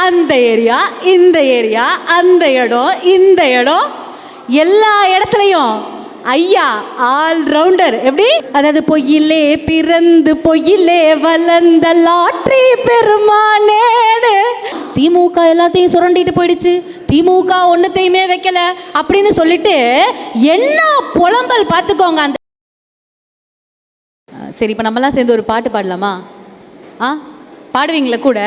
அந்த ஏரியா, இந்த ஏரியா, அந்த இடம், இந்த இடம், எல்லா இடத்துலையும் ஐயா ஆல் ரவுண்டர். எப்படி? அதாவது பொய்யிலே பிறந்து பொய்யிலே வளர்ந்த லாட்ரி பெருமானேன்னு. திமுக எல்லாத்தையும் சுரண்டிட்டு போயிடுச்சு, திமுக ஒன்னுத்தையுமே வைக்கல அப்படின்னு சொல்லிட்டு என்ன புலம்பல் பார்த்துக்கோங்க. அந்த சரி, இப்போ நம்மலாம் சேர்ந்து ஒரு பாட்டு பாடலாமா? பாடுவீங்களா கூட?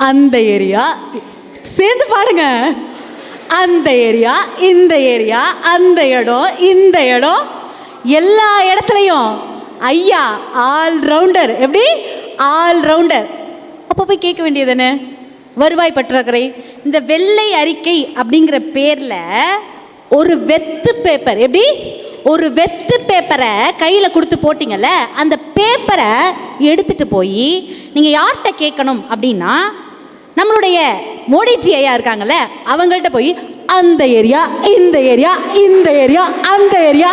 அந்த ஏரியா சேர்ந்து பாடுங்க. அந்த ஏரியா, இந்த ஏரியா, அந்த இடம், இந்த இடம், எல்லா இடத்துலையும் ஐயா ஆல் ரவுண்டர். எப்படி? All rounder. அப்போ போய் கேட்க வேண்டியதுன்னு வருவாய் பற்றாக்குறை. இந்த வெள்ளை அறிக்கை அப்படிங்கிற பேரில் ஒரு வெத்து பேப்பர், எப்படி ஒரு வெத்து பேப்பரை கையில் கொடுத்து போட்டிங்கல்ல, அந்த பேப்பரை எடுத்துகிட்டு போய் நீங்கள் யார்கிட்ட கேட்கணும் அப்படின்னா, நம்மளுடைய மோடிஜி ஐயா இருக்காங்கல்ல, அவங்கள்ட்ட போய் அந்த ஏரியா, இந்த ஏரியா, இந்த ஏரியா, அந்த ஏரியா,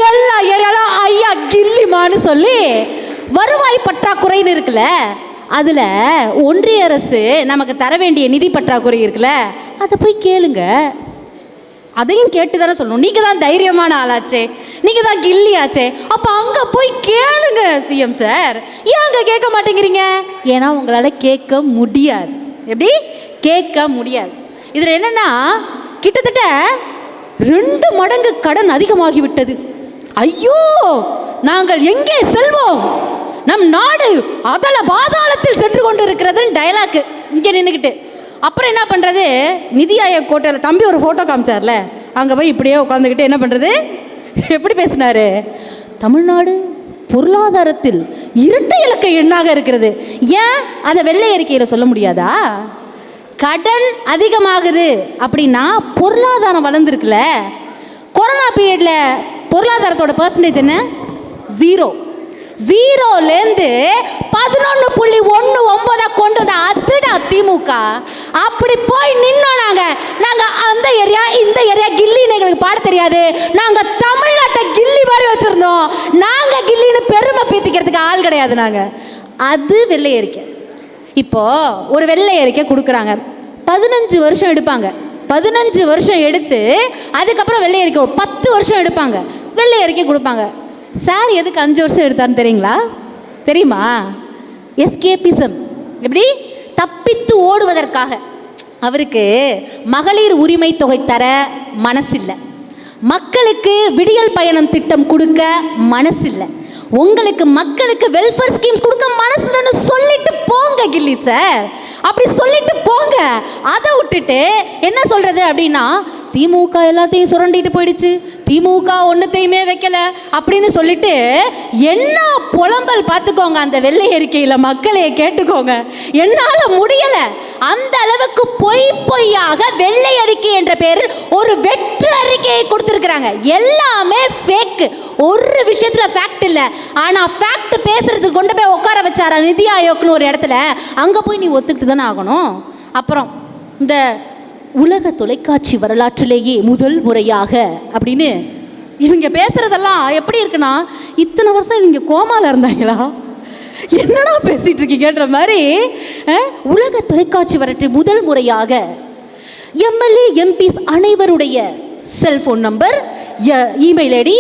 எல்லா ஏரியாலும் ஐயா கில்லிமான்னு சொல்லி வருவாய் பற்றாக்குறைன்னு இருக்குல்ல, அதில் ஒன்றிய அரசு நமக்கு தர வேண்டிய நிதி பற்றாக்குறை இருக்குல்ல, அதை போய் கேளுங்க. அதையும் கேட்டு தானே சொல்லணும். நீங்கள் தான் தைரியமான ஆளாச்சே, நீங்கள் தான் கில்லியாச்சே, அப்போ அங்கே போய் கேளுங்க சிஎம் சார். ஏன் அங்கே கேட்க மாட்டேங்கிறீங்க? ஏன்னா உங்களால் கேட்க முடியாது. எப்படி? கேட்க முடியாது. இதில் என்னென்னா, கிட்டத்தட்ட 2 மடங்கு கடன் அதிகமாகிவிட்டது. ஐயோ, நாங்கள் எங்கே செல்வோம்? நம் நாடு அதல பாதாளத்தில் சென்று கொண்டு இருக்கிறதுன்னு டயலாக் இங்கே நின்றுக்கிட்டு. அப்புறம் என்ன பண்ணுறது? நிதி ஆயோக் கோட்டையில் தம்பி ஒரு ஃபோட்டோ காமிச்சார்ல, அங்கே போய் இப்படியே உட்காந்துக்கிட்டு என்ன பண்ணுறது? எப்படி பேசினாரு? தமிழ்நாடு பொருளாதாரத்தில் இரட்டை இலக்க எண்ணாக இருக்கிறது. ஏன் அதை வெள்ளை அறிக்கையில் சொல்ல முடியாதா? கடன் அதிகமாகுது அப்படின்னா பொருளாதாரம் வளர்ந்துருக்குல்ல. கொரோனா பீரியடில் பொருளாதாரத்தோட பர்சன்டேஜ் என்ன? 0. 0லேருந்து 11.19 கொண்டு வந்த அதுடா திமுக. அப்படி போய் நின்னோம் நாங்கள் அந்த ஏரியா, இந்த ஏரியா, கில்லின்னு எங்களுக்கு பாட தெரியாது, நாங்கள் தமிழ்நாட்டை கில்லி மாதிரி வச்சுருந்தோம், நாங்கள் கில்லின்னு பெருமை பீத்திக்கிறதுக்கு ஆள் கிடையாது நாங்கள். அது வெள்ளை அறிக்கை. இப்போது ஒரு வெள்ளை அறிக்கை கொடுக்குறாங்க, 15 வருஷம் எடுப்பாங்க. 15 வருஷம் எடுத்து அதுக்கப்புறம் வெள்ளை அறிக்கை 10 வருஷம் எடுப்பாங்க, வெள்ளை அறிக்கை கொடுப்பாங்க. சார் எதுக்கு 5 வருஷம் எடுத்தான்னு தெரியுங்களா? தெரியுமா? எஸ்கேபிசம். எப்படி? தப்பித்து ஓடுவதற்காக. அவருக்கு மகளிர் உரிமை தொகை தர மனசில்லை, மக்களுக்கு விடியல் பயணம் திட்டம் கொடுக்க மனசில்லை, உங்களுக்கு மக்களுக்கு வெல்ஃபேர் ஸ்கீம்ஸ் கொடுக்க மனசுன்னு சொல்லிட்டு போங்க கில்லி சார், அப்படி சொல்லிட்டு போங்க. அதை விட்டுட்டு என்ன சொல்றது அப்படின்னா, திமுக எல்லாத்தையும் சுரண்டிட்டு போயிடுச்சு, திமுக ஒன்றுத்தையுமே வைக்கல அப்படின்னு சொல்லிட்டு என்ன புலம்பல் பார்த்துக்கோங்க. அந்த வெள்ளை அறிக்கையில் மக்களையே கேட்டுக்கோங்க. என்னால் முடியலை. அந்த அளவுக்கு பொய்யாக வெள்ளை அறிக்கை என்ற பெயரில் ஒரு வெற்று அறிக்கையை கொடுத்துருக்குறாங்க. எல்லாமே ஃபேக்கு. ஒரு விஷயத்தில் ஃபேக்ட் இல்லை. ஆனால் ஃபேக்ட் பேசுறதுக்கு கொண்டு போய் உட்கார வச்சாரா நிதி ஆயோக்னு ஒரு இடத்துல, அங்கே போய் நீ ஒத்துக்கிட்டு தானே ஆகணும். அப்புறம் இந்த உலக தொலைக்காட்சி வரலாற்றிலேயே முதல் முறையாக அப்படின்னு இவங்க பேசுறதெல்லாம் எப்படி இருக்குன்னா, இத்தனை வருஷம் இவங்க கோமால இருந்தாங்களா, என்னடா பேசிட்டு இருக்கீங்கன்ற மாதிரி. உலக தொலைக்காட்சி வரலாற்றில் முதல் முறையாக எம்எல்ஏ எம்பிஸ் அனைவருடைய செல்போன் நம்பர், இமெயில் ஐடி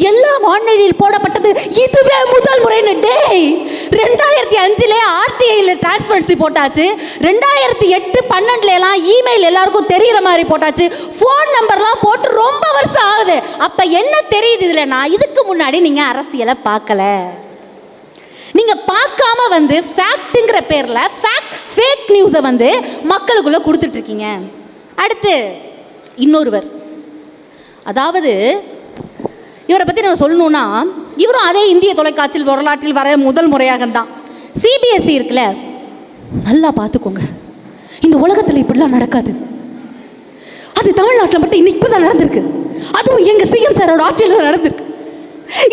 எல்லாம் ஆன்லைனில் போடப்பட்டது. இதுவே முதல் முறைன்னு. டேய், 2005 ஆர்டிஐயில் டிரான்ஸ்பரன்சி போட்டாச்சு, 2008-12 இமெயில் எல்லாருக்கும் தெரிகிற மாதிரி போட்டாச்சு, ஃபோன் நம்பர்லாம் போட்டு ரொம்ப வருஷம் ஆகுது. அப்போ என்ன தெரியுது இதுலனா, இதுக்கு முன்னாடி நீங்கள் அரசியலை பார்க்கல, நீங்கள் பார்க்காம வந்து ஃபேக்ட்டுங்கிற பேரில் ஃபேக் நியூஸை வந்து மக்களுக்குள்ளே கொடுத்துட்ருக்கீங்க. அடுத்து இன்னொருவர், அதாவது இவரை பற்றி நம்ம சொல்லணும்னா, இவரும் அதே இந்திய தொலைக்காட்சியில் வரலாற்றில் வர முதல் முறையாக தான். சிபிஎஸ்சி இருக்குல்ல, நல்லா பார்த்துக்கோங்க, இந்த உலகத்தில் இப்படிலாம் நடக்காது. அது தமிழ்நாட்டில் மட்டும் இன்னைக்கு தான் நடந்திருக்கு. அதுவும் எங்க சிஎம் சாரோட ஆட்சியில் நடந்திருக்கு.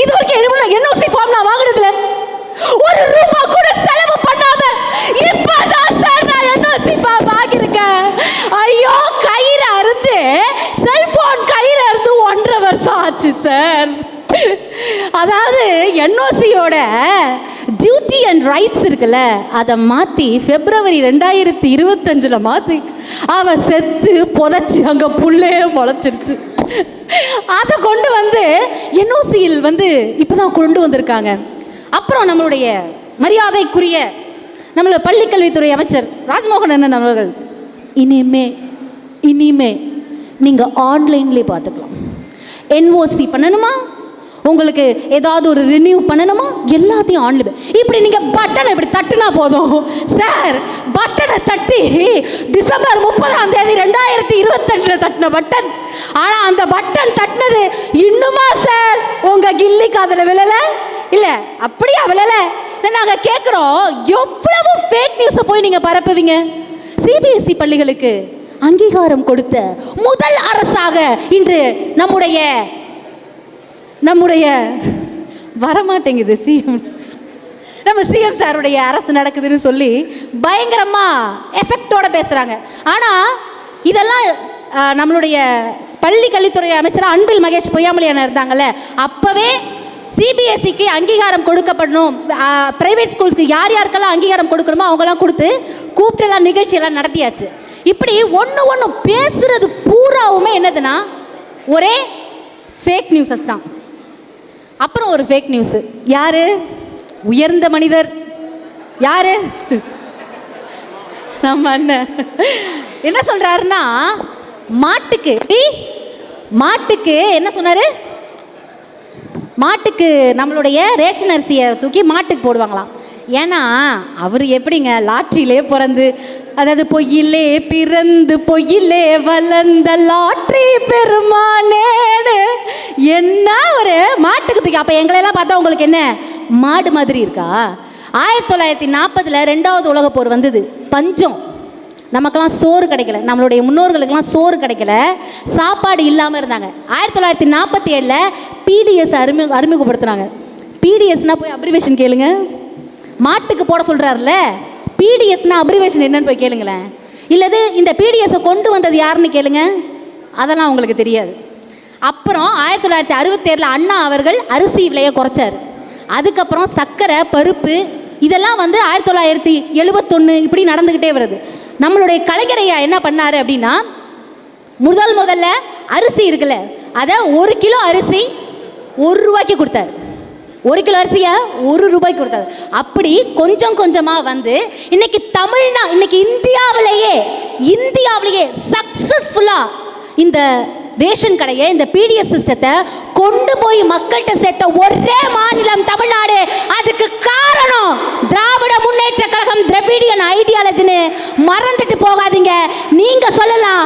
இது வரைக்கும் என்ஓசி ஃபார்ம் நான் வாங்கினதுல ₹1 கூட செலவு பண்ணாம இப்பதான் சார் நான் என்ஓசி ஃபார்ம் வாங்கியிருக்கேன். ஐயோ, கயிறு அருந்து செல்போன் கயிறு அருந்து 1.5 வருஷம் ஆச்சு சார். அதாவது என்ஓசியோட டியூட்டி அண்ட் ரைட்ஸ் இருக்குல்ல, அதை மாற்றி February 2025 மாற்றி அவ செத்து புதைச்சி அங்கே புள்ளே முளைச்சிருச்சு. அதை கொண்டு வந்து என்ஓசியில் வந்து இப்போ தான் கொண்டு வந்திருக்காங்க. அப்புறம் நம்மளுடைய மரியாதைக்குரிய நம்மளோட பள்ளிக்கல்வித்துறை அமைச்சர் ராஜ்மோகன் அண்ணன் அவர்கள், இனிமே நீங்கள் ஆன்லைன்லேயே பார்த்துக்கலாம். என்ஓசி பண்ணணுமா, உங்களுக்கு ஏதாவது ஒரு ரினியூ பண்ணணுமா, எல்லாத்தையும் ஆன்லைன். இப்படி நீங்கள் பட்டனை இப்படி தட்டுனா போதும் சார். பட்டனை தட்டி டிசம்பர் 30 2022 தட்டின பட்டன். ஆனால் அந்த பட்டன் தட்டினது இன்னுமா சார் உங்கள் கில்லி காதில் விழலை? இல்லை அப்படியா விழலை? நாங்கள் கேட்குறோம், எவ்வளவு ஃபேக் நியூஸை போய் நீங்கள் பரப்புவீங்க? சிபிஎஸ்இ பள்ளிகளுக்கு அங்கீகாரம் கொடுத்த முதல் அரசாக இன்று நம்முடைய வரமாட்டேங்குது நம்ம சிஎம் சாருடைய அரசு நடக்குதுன்னு சொல்லி பயங்கரமா எஃபெக்டோட பேசுறாங்க. ஆனா இதெல்லாம் நம்மளுடைய பள்ளி கல்வித்துறை அமைச்சர் அன்பில் மகேஷ் பொய்யாமொழியான இருந்தாங்கல்ல, அப்பவே சிபிஎஸ்சிக்கு அங்கீகாரம் கொடுக்கப்படணும், பிரைவேட் ஸ்கூல்ஸ்க்கு யார் யாருக்கெல்லாம் அங்கீகாரம் கொடுக்கணுமோ அவங்கெல்லாம் கொடுத்து கூப்பிட்டுலாம் நிகழ்ச்சியெல்லாம் நடத்தியாச்சு. இப்படி ஒன்று பேசுறது பூராவுமே என்னதுன்னா ஒரே ஃபேக் நியூஸஸ் தான். அப்புறம் ஒரு ஃபேக் நியூஸ், யாரு உயர்ந்த மனிதர், யாரு நம்ம அண்ணன் என்ன சொல்றாருன்னா, மாட்டுக்கு என்ன சொன்னாரு, மாட்டுக்கு நம்மளுடைய ரேஷன் அரிசியை தூக்கி மாட்டுக்கு போடுவாங்களாம். ஏன்னா அவர் எப்படிங்க லாட்ரியிலே பிறந்து, அதாவது பொய்யிலே பிறந்து பொய்யிலே வளர்ந்த லாட்ரி பெருமானேன்னு என்ன ஒரு மாட்டுக்கு தூக்கி. அப்போ எங்களெல்லாம் பார்த்தா உங்களுக்கு என்ன மாடு மாதிரி இருக்கா? 1940 2வது உலக போர் வந்தது, பஞ்சம், நமக்கெல்லாம் சோறு கிடைக்கல, நம்மளுடைய முன்னோர்களுக்கெல்லாம் சோறு கிடைக்கல, சாப்பாடு இல்லாமல் இருந்தாங்க. 1947 பிடிஎஸ் அறிமுகப்படுத்தினாங்க. பிடிஎஸ்னா போய் அப்ரிவேஷன் கேளுங்க, மாட்டுக்கு போட சொல்கிறாருல்ல, பிடிஎஸ்னா அப்ரிவேஷன் என்னன்னு போய் கேளுங்களேன். இல்லது இந்த பிடிஎஸை கொண்டு வந்தது யாருன்னு கேளுங்க, அதெல்லாம் உங்களுக்கு தெரியாது. அப்புறம் 1967 அண்ணா அவர்கள் அரிசி விலையை குறைச்சார். அதுக்கப்புறம் சர்க்கரை, பருப்பு இதெல்லாம் வந்து 1971 இப்படி நடந்துக்கிட்டே வருது. நம்மளுடைய கலைஞரையா என்ன பண்ணாரு அப்படின்னா, முதல்ல அரிசி இருக்குல்ல, அதை 1 கிலோ அரிசி 1 ரூபாய்க்கு கொடுத்தாரு. 1 கிலோ அரிசியை 1 ரூபாய்க்கு கொடுத்தாரு. அப்படி கொஞ்சம் கொஞ்சமாக வந்து இன்னைக்கு இன்னைக்கு இந்தியாவிலேயே சக்சஸ்ஃபுல்லாக இந்த ரேஷன் கடையை, இந்த பிடிஎஸ் சிஸ்டத்தை கொண்டு போய் மக்கள்கிட்ட சேர்த்த ஒரே மாநிலம் தமிழ்நாடு. அதுக்கு காரணம் திராவிட முன்னேற்ற கழகம், திராவிடியன் ஐடியாலஜின்னு மறந்துட்டு போகாதீங்க. நீங்க சொல்லலாம்,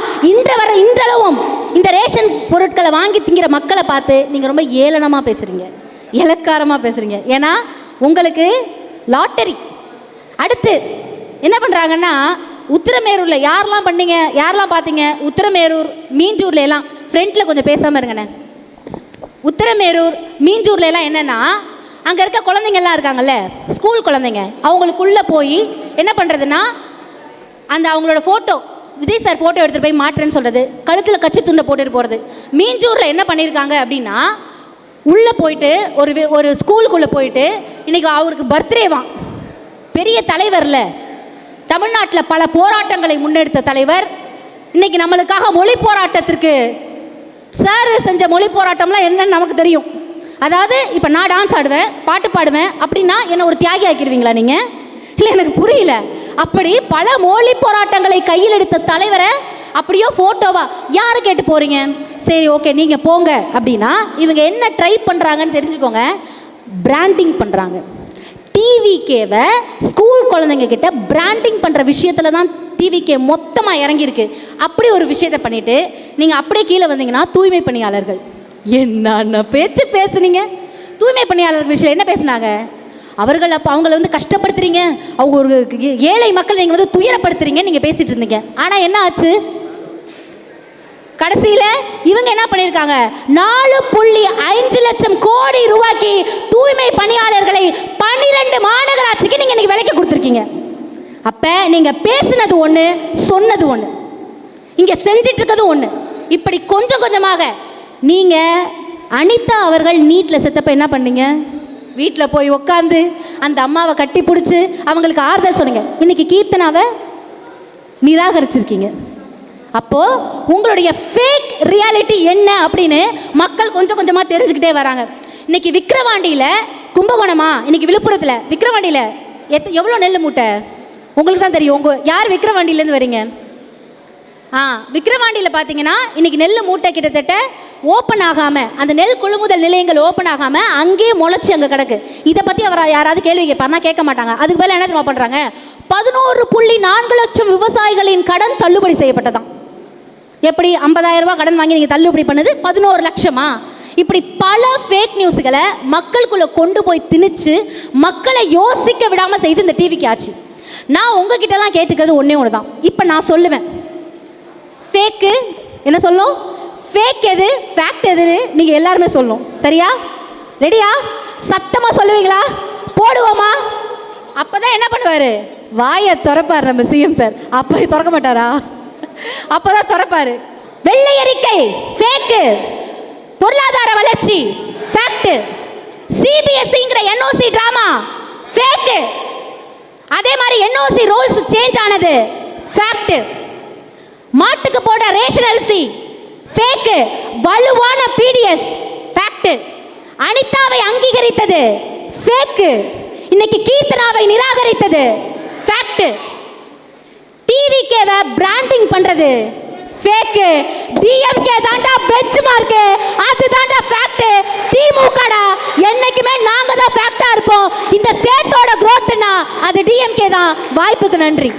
இன்றளவும் இந்த ரேஷன் பொருட்களை வாங்கி திங்கிற மக்களை பார்த்து நீங்க ரொம்ப ஏளனமாக பேசுறீங்க, இலக்காரமாக பேசுறீங்க. ஏன்னா உங்களுக்கு லாட்டரி. அடுத்து என்ன பண்றாங்கன்னா, உத்திரமேரூரில் யாரெல்லாம் பார்த்தீங்க, உத்திரமேரூர் மீஞ்சூர்ல எல்லாம் ஃப்ரெண்ட்ல கொஞ்சம் பேசாமல் இருங்கண்ணே. உத்திரமேரூர் மீஞ்சூர்ல எல்லாம் என்னன்னா, அங்கே இருக்க குழந்தைங்கள்லாம் இருக்காங்கல்ல, ஸ்கூல் குழந்தைங்க, அவங்களுக்குள்ளே போய் என்ன பண்ணுறதுன்னா, அந்த அவங்களோட ஃபோட்டோ, விஜய் சார் ஃபோட்டோ எடுத்துகிட்டு போய் மாட்டுறேன்னு சொல்கிறது, கழுத்தில் கட்சி துண்டை போட்டுட்டு போகிறது. மீஞ்சூரில் என்ன பண்ணியிருக்காங்க அப்படின்னா, உள்ளே போயிட்டு ஒரு ஸ்கூலுக்குள்ளே போயிட்டு, இன்றைக்கி அவருக்கு பர்த்டேவான், பெரிய தலைவரில், தமிழ்நாட்டில் பல போராட்டங்களை முன்னெடுத்த தலைவர், இன்னைக்கு நம்மளுக்காக மொழி போராட்டத்திற்கு சார் செஞ்ச மொழி போராட்டம்லாம் என்னன்னு நமக்கு தெரியும். அதாவது இப்போ நான் டான்ஸ் ஆடுவேன், பாட்டு பாடுவேன் அப்படின்னா என்ன ஒரு தியாகி ஆக்கிடுவீங்களா நீங்கள்? இல்லை, எனக்கு புரியல. அப்படி பல மொழி போராட்டங்களை கையில் எடுத்த தலைவரை அப்படியோ ஃபோட்டோவா யாரு கேட்டு போகிறீங்க? சரி, ஓகே, நீங்கள் போங்க அப்படின்னா இவங்க என்ன ட்ரை பண்ணுறாங்கன்னு தெரிஞ்சுக்கோங்க. பிராண்டிங் பண்ணுறாங்க. டிவிகேவை ஸ்கூல் குழந்தைங்க கிட்ட பிராண்டிங் பண்ணுற விஷயத்தில் தான் டிவிகே மொத்தமாக இறங்கியிருக்கு. அப்படி ஒரு விஷயத்தை பண்ணிவிட்டு நீங்கள் அப்படியே கீழே வந்தீங்கன்னா, தூய்மை பணியாளர்கள் என்னென்ன பேச்சு பேசுனீங்க. தூய்மை பணியாளர்கள் விஷயம் என்ன பேசுனாங்க? அவங்கள வந்து கஷ்டப்படுத்துறீங்க, அவங்க ஒரு ஏழை மக்கள் நீங்கள் வந்து துயரப்படுத்துறீங்க நீங்கள் பேசிகிட்டு இருந்தீங்க. ஆனால் என்ன ஆச்சு? கடைசியில் இவங்க என்ன பண்ணியிருக்காங்க? 4.5 லட்சம் கோடி ரூபாய்க்கு தூய்மை பணியாளர்களை 12 மாநகராட்சிக்கு நீங்கள் இன்னைக்கு விலைக்கு கொடுத்துருக்கீங்க. அப்போ நீங்கள் பேசுனது ஒன்று, சொன்னது ஒன்று, இங்கே செஞ்சிட்டு இருக்கிறது ஒன்று. இப்படி கொஞ்சம் கொஞ்சமாக நீங்கள் அனிதா அவர்கள் நீட்டில் செத்தப்ப என்ன பண்ணீங்க? வீட்டில் போய் உட்காந்து அந்த அம்மாவை கட்டி பிடிச்சி அவங்களுக்கு ஆறுதல் சொன்னீங்க. இன்னைக்கு கீர்த்தனாவை நிராகரிச்சிருக்கீங்க. அப்போது உங்களுடைய ஃபேக் ரியாலிட்டி என்ன அப்படின்னு மக்கள் கொஞ்சம் கொஞ்சமாக தெரிஞ்சுக்கிட்டே வராங்க. இன்னைக்கு விக்கிரவாண்டியில் கும்பகோணமா, இன்னைக்கு விழுப்புரத்தில் விக்கிரவாண்டியில் எவ்வளோ நெல் மூட்டை உங்களுக்கு தான் தெரியும். யார் விக்கிரவாண்டியிலேருந்து வரீங்க? விக்கிரவாண்டியில் பார்த்தீங்கன்னா இன்றைக்கி நெல் மூட்டை கிட்டத்தட்ட ஓப்பன் ஆகாமல், அந்த நெல் கொள்முதல் நிலையங்கள் ஓப்பன் ஆகாமல் அங்கேயே முளைச்சி அங்கே கிடக்கு. இதை பற்றி அவர் யாராவது கேள்வி கேட்பார்னா கேட்க மாட்டாங்க. அதுக்கு பதில் என்ன தெரியுமா பண்ணுறாங்க? 11.4 லட்சம் விவசாயிகளின் கடன் தள்ளுபடி செய்யப்பட்டதான். எப்படி 50,000 ரூபா கடன் வாங்கி நீங்கள் தள்ளுபடி பண்ணது 11 லட்சமா? இப்படி பல ஃபேக் நியூஸ்களை மக்களுக்குள்ளே கொண்டு போய் திணிச்சு மக்களை யோசிக்க விடாமல் செய்து இந்த டிவிக்கு ஆச்சு. நான் உங்ககிட்டலாம் கேட்டுக்கிறது ஒன்றே ஒன்று தான். இப்போ நான் சொல்லுவேன், ஃபேக்கு என்ன சொல்லும், ஃபேக் எது, ஃபேக்ட் எதுன்னு நீங்கள் எல்லாருமே சொல்லணும். சரியா? ரெடியா? சத்தமாக சொல்லுவீங்களா? போடுவோமா? அப்போ தான் என்ன பண்ணுவார்? வாயை திறப்பார் நம்ம சிஎம் சார். அப்போ திறக்க மாட்டாரா? அப்போ தான் திறப்பார். வெள்ளை அறிக்கை ஃபேக்கு, பொருளாதார வளர்ச்சி ஃபேக்ட், சிபிஎஸ்சிங்கிற என்ஓசி டிராமா ஃபேக்கு, அதே மாதிரி என்ஓசி ரூல்ஸ் சேஞ்ச் ஆனது ஃபேக்ட், மாட்டுக்கு போட ரேஷன் அரிசி ஃபேக்கு, வலுவான பிடிஎஸ் ஃபேக்ட், அனிதாவை அங்கீகரித்தது ஃபேக்கு, இன்னைக்கு கீர்த்தனாவை நிராகரித்தது ஃபேக்ட், டிவிகேவை பிராண்டிங் பண்றது ஃபேக்கு, டிஎம்கே தாண்டா பெஞ்ச் மார்க், அது தாண்டா ஃபேக்ட், திமுகடா என்னைக்குமே நாங்க தான் ஃபேக்டா இருப்போம். இந்த ஸ்டேட்டோட growthனா அது டிஎம்கே தான். வாய்ப்புக்கு நன்றி.